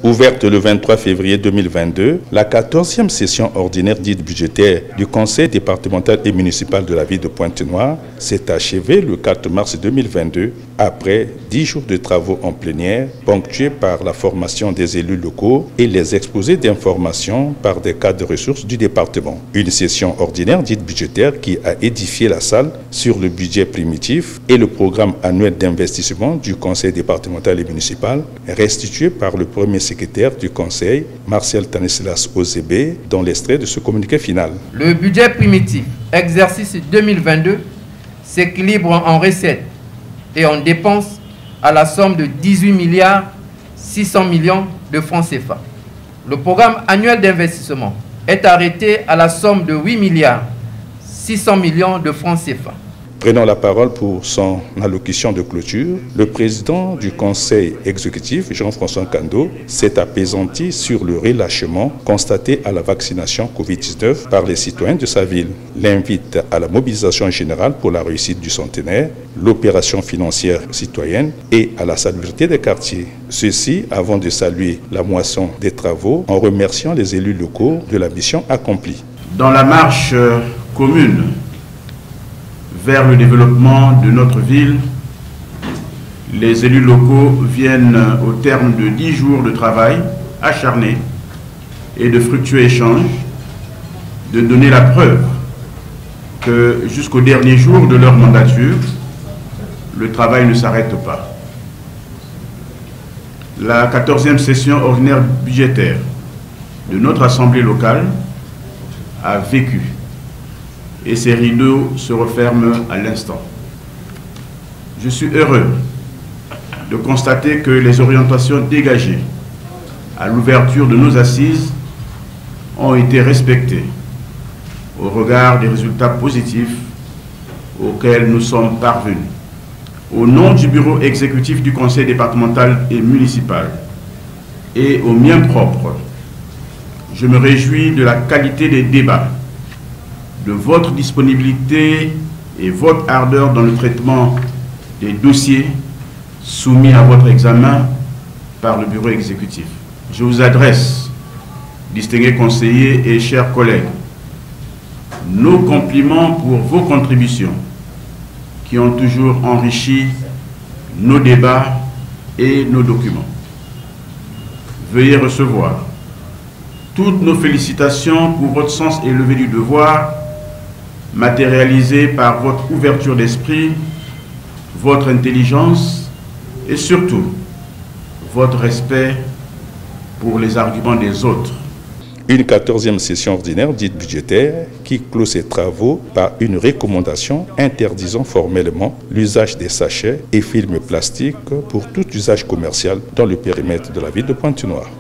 Ouverte le 23 février 2022, la 14e session ordinaire dite budgétaire du Conseil départemental et municipal de la ville de Pointe-Noire s'est achevée le 4 mars 2022 après 10 jours de travaux en plénière ponctués par la formation des élus locaux et les exposés d'informations par des cadres de ressources du département. Une session ordinaire dite budgétaire qui a édifié la salle sur le budget primitif et le programme annuel d'investissement du Conseil départemental et municipal restitué par le premier secrétaire du Conseil, Martial Tanislas Ozébé, dans l'extrait de ce communiqué final. Le budget primitif, exercice 2022, s'équilibre en recettes et en dépenses à la somme de 18 milliards 600 millions de francs CFA. Le programme annuel d'investissement est arrêté à la somme de 8 milliards 600 millions de francs CFA. Prenant la parole pour son allocution de clôture, le président du conseil exécutif, Jean-François Kando, s'est apaisanti sur le relâchement constaté à la vaccination Covid-19 par les citoyens de sa ville. L'invite à la mobilisation générale pour la réussite du centenaire, l'opération financière citoyenne et à la salubrité des quartiers. Ceci avant de saluer la moisson des travaux en remerciant les élus locaux de la mission accomplie. Dans la marche commune vers le développement de notre ville, les élus locaux viennent au terme de 10 jours de travail acharné et de fructueux échanges de donner la preuve que jusqu'au dernier jour de leur mandature, le travail ne s'arrête pas. La 14e session ordinaire budgétaire de notre Assemblée locale a vécu et ces rideaux se referment à l'instant. Je suis heureux de constater que les orientations dégagées à l'ouverture de nos assises ont été respectées au regard des résultats positifs auxquels nous sommes parvenus. Au nom du bureau exécutif du Conseil départemental et municipal et au mien propre, je me réjouis de la qualité des débats, de votre disponibilité et votre ardeur dans le traitement des dossiers soumis à votre examen par le bureau exécutif. Je vous adresse, distingués conseillers et chers collègues, nos compliments pour vos contributions qui ont toujours enrichi nos débats et nos documents. Veuillez recevoir toutes nos félicitations pour votre sens élevé du devoir, matérialisé par votre ouverture d'esprit, votre intelligence et surtout votre respect pour les arguments des autres. Une 14e session ordinaire dite budgétaire qui clôt ses travaux par une recommandation interdisant formellement l'usage des sachets et films plastiques pour tout usage commercial dans le périmètre de la ville de Pointe-Noire.